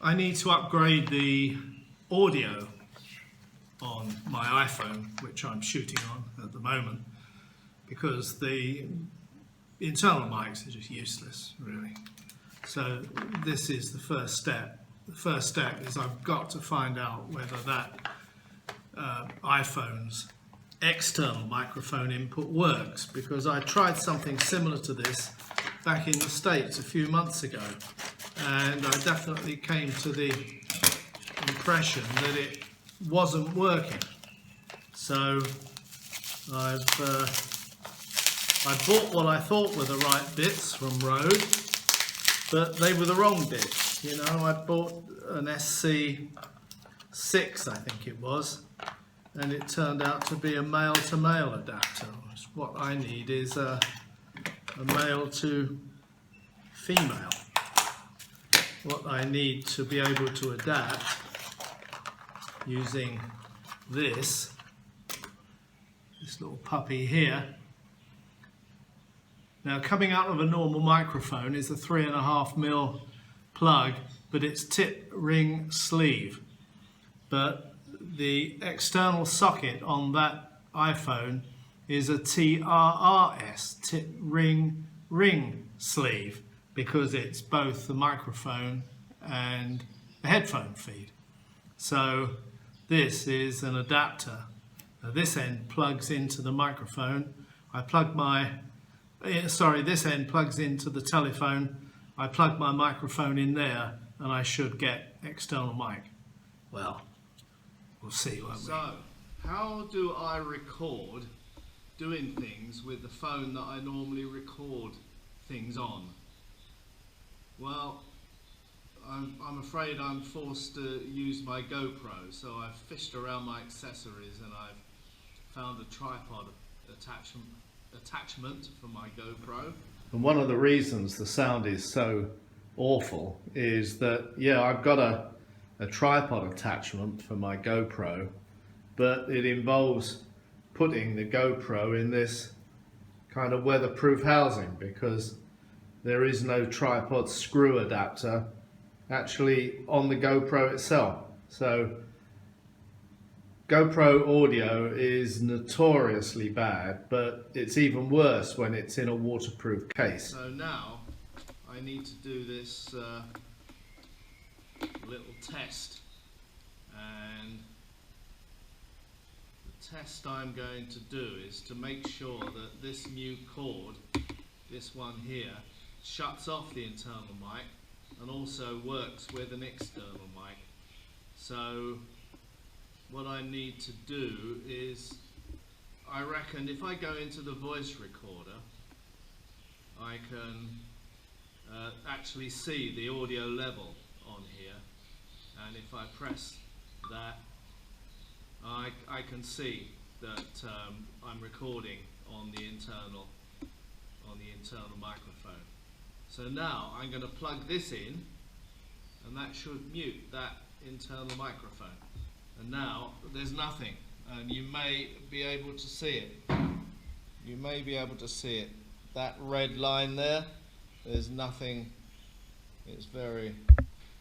I need to upgrade the audio on my iPhone, which I'm shooting on at the moment, because the internal mics are just useless, really. So this is the first step. The first step is I've got to find out whether that iPhone's external microphone input works, because I tried something similar to this back in the States a few months ago, and I definitely came to the impression that it wasn't working. So I bought what I thought were the right bits from Rode, but they were the wrong bits. You know, I bought an SC6, I think it was, and it turned out to be a male-to-male adapter. What I need is a male to female. What I need to be able to adapt using this little puppy here. Now, coming out of a normal microphone is a 3.5mm plug, but it's tip ring sleeve. But the external socket on that iPhone is a TRRS, tip ring sleeve, because it's both the microphone and the headphone feed. So this is an adapter. Now, this end plugs into the microphone. This end plugs into the telephone. I plug my microphone in there and I should get external mic. Well, we'll see, won't we? So, how do I record doing things with the phone that I normally record things on? Well, I'm afraid I'm forced to use my GoPro, so I've fished around my accessories and I've found a tripod attachment for my GoPro. And one of the reasons the sound is so awful is that, yeah, I've got a tripod attachment for my GoPro, but it involves putting the GoPro in this kind of weatherproof housing, because there is no tripod screw adapter actually on the GoPro itself. So GoPro audio is notoriously bad, but it's even worse when it's in a waterproof case. So now I need to do this little test, and the test I'm going to do is to make sure that this new cord, this one here, shuts off the internal mic and also works with an external mic. So what I need to do is, I reckon if I go into the voice recorder, I can actually see the audio level on here, and if I press that, I can see that I'm recording on the internal microphone. So now I'm going to plug this in, and that should mute that internal microphone. And now there's nothing, and you may be able to see it. You may be able to see it. That red line there, there's nothing. It's very,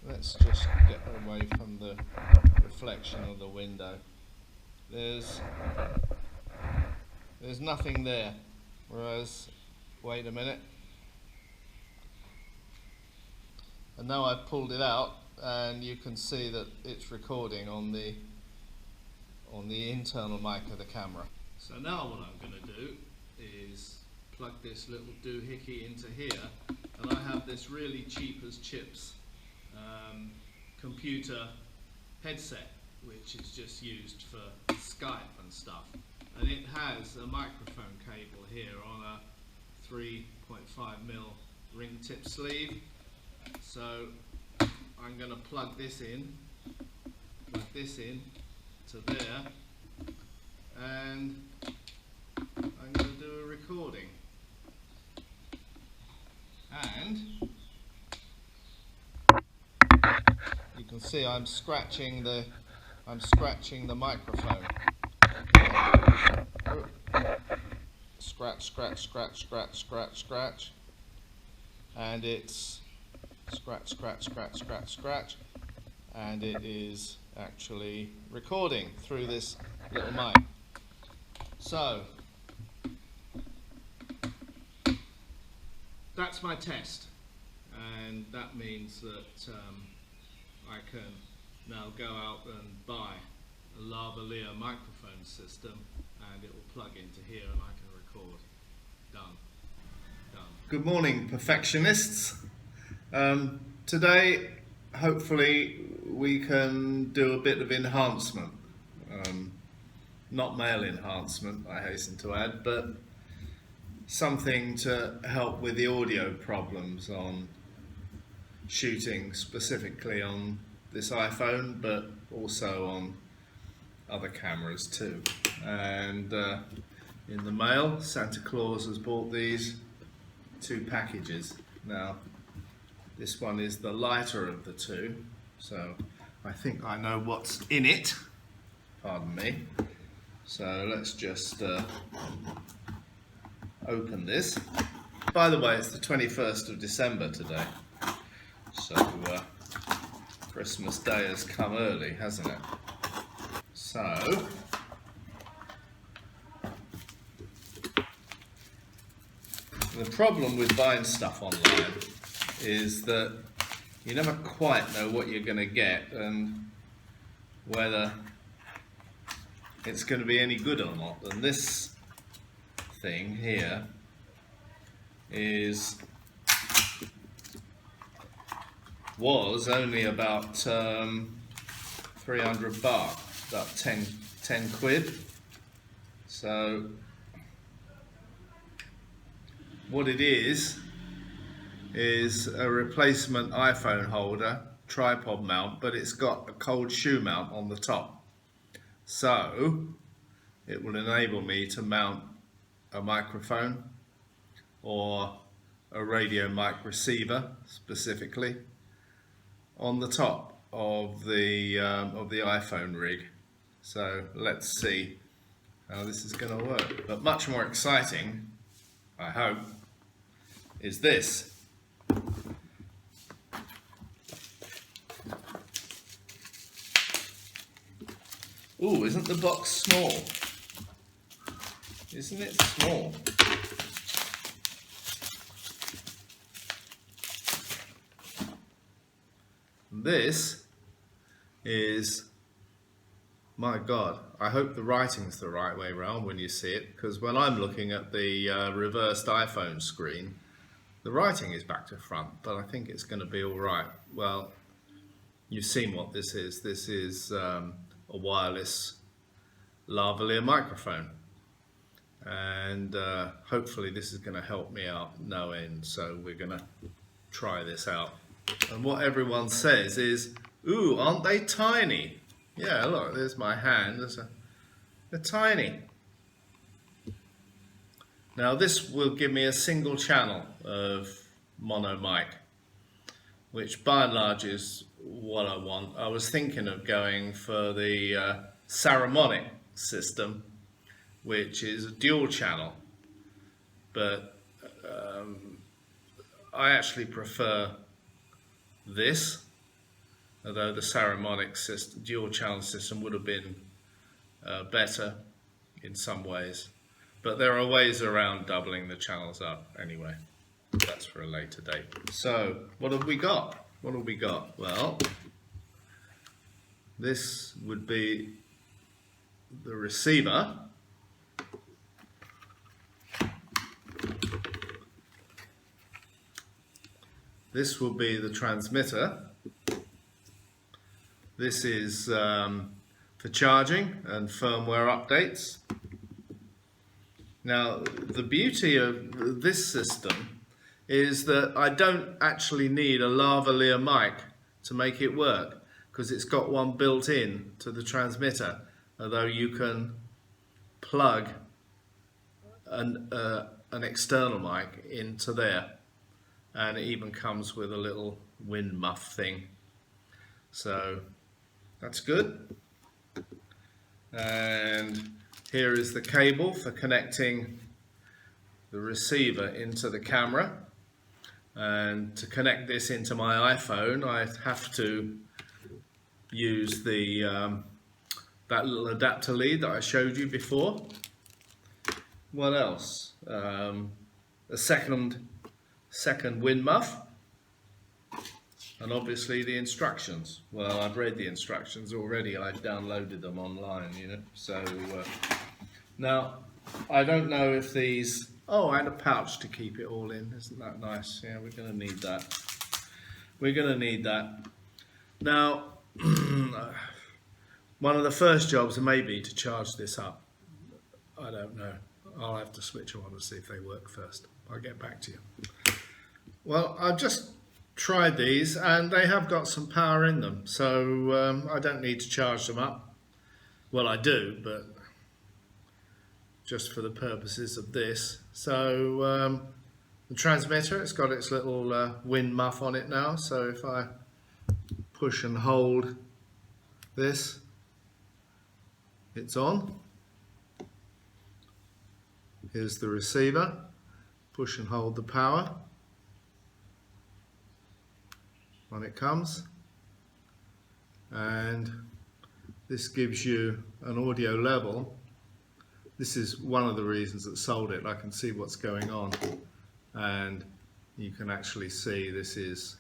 let's just get away from the reflection of the window. There's nothing there. Whereas, wait a minute. And now I've pulled it out, and you can see that it's recording on the internal mic of the camera. So now what I'm going to do is plug this little doohickey into here, and I have this really cheap as chips computer headset, which is just used for Skype and stuff, and it has a microphone cable here on a 3.5mm ring tip sleeve. So I'm going to plug this in to there, and I'm going to do a recording. And you can see I'm scratching the microphone. Scratch, scratch, scratch, scratch, scratch, scratch, and it's scratch, scratch, scratch, scratch, scratch, and it is actually recording through this little mic. So that's my test, and that means that I can now go out and buy a lavalier microphone system, and it will plug into here and I can record. Done. Good morning, perfectionists. Today hopefully we can do a bit of enhancement. Not male enhancement, I hasten to add, but something to help with the audio problems on shooting, specifically on this iPhone, but also on other cameras too. And in the mail, Santa Claus has bought these 2 packages. Now, this one is the lighter of the 2, so I think I know what's in it. Pardon me. So let's just open this. By the way, it's the 21st of December today, so Christmas Day has come early, hasn't it? So the problem with buying stuff online is that you never quite know what you're going to get and whether it's going to be any good or not. And this thing here was only about 300 baht, about 10 quid. So what it is a replacement iPhone holder, tripod mount, but it's got a cold shoe mount on the top. So it will enable me to mount a microphone or a radio mic receiver specifically on the top of the iPhone rig. So let's see how this is going to work. But much more exciting, I hope, is this. Ooh, isn't the box small? Isn't it small? This is, my God, I hope the writing's the right way around when you see it, because when I'm looking at the reversed iPhone screen, the writing is back to front, but I think it's going to be all right. Well, you've seen what this is. This is a wireless lavalier microphone, and hopefully this is going to help me out no end. So we're going to try this out, and what everyone says is, ooh, aren't they tiny? Yeah, look, there's my hand. They're tiny. Now this will give me a single channel of mono mic, which by and large is what I want. I was thinking of going for the Saramonic system, which is a dual channel, but I actually prefer this, although the Saramonic system, dual channel system would have been better in some ways. But there are ways around doubling the channels up anyway. That's for a later date. So, what have we got? What have we got? Well, this would be the receiver. This will be the transmitter. This is for charging and firmware updates. Now, the beauty of this system is that I don't actually need a lavalier mic to make it work, because it's got one built in to the transmitter, although you can plug an external mic into there, and it even comes with a little wind muff thing. So that's good. And here is the cable for connecting the receiver into the camera. And to connect this into my iPhone, I have to use the that little adapter lead that I showed you before. What else? A second wind muff, and obviously the instructions. Well, I've read the instructions already. I downloaded them online, you know. So now I don't know if these. Oh, I had a pouch to keep it all in. Isn't that nice? Yeah, we're going to need that. We're going to need that. Now, one of the first jobs may be to charge this up. I don't know. I'll have to switch them on and see if they work first. I'll get back to you. Well, I've just tried these and they have got some power in them, so I don't need to charge them up. Well, I do, but just for the purposes of this. So the transmitter, it's got its little wind muff on it now, so if I push and hold this, it's on. Here's the receiver, push and hold the power when it comes, and this gives you an audio level. This is one of the reasons that sold it. I can see what's going on, and you can actually see this is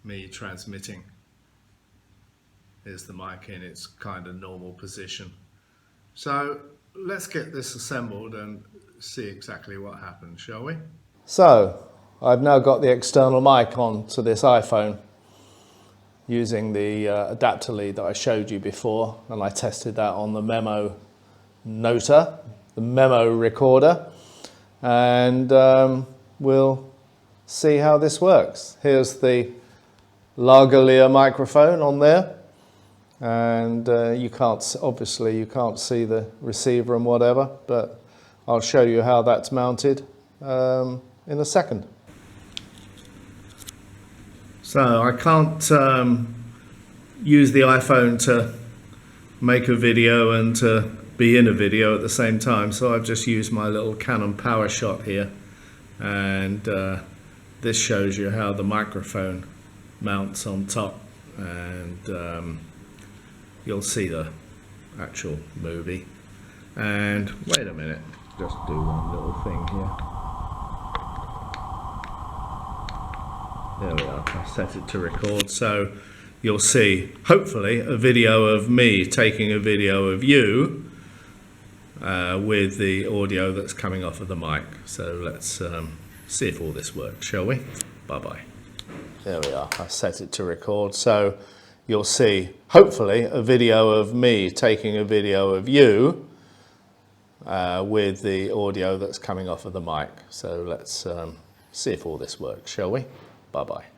me transmitting. Here's the mic in its kind of normal position. So let's get this assembled and see exactly what happens, shall we? So I've now got the external mic on to this iPhone using the adapter lead that I showed you before, and I tested that on the memo noter, the memo recorder, and we'll see how this works. Here's the lavalier microphone on there, and obviously you can't see the receiver and whatever, but I'll show you how that's mounted in a second. So I can't use the iPhone to make a video and to be in a video at the same time, so I've just used my little Canon power shot here, and this shows you how the microphone mounts on top, and you'll see the actual movie. And wait a minute, just do one little thing here. There we are, I set it to record, so you'll see hopefully a video of me taking a video of you with the audio that's coming off of the mic. So let's see if all this works, shall we? Bye-bye. There we are, I set it to record, so you'll see hopefully a video of me taking a video of you with the audio that's coming off of the mic. So let's see if all this works, shall we? Bye-bye.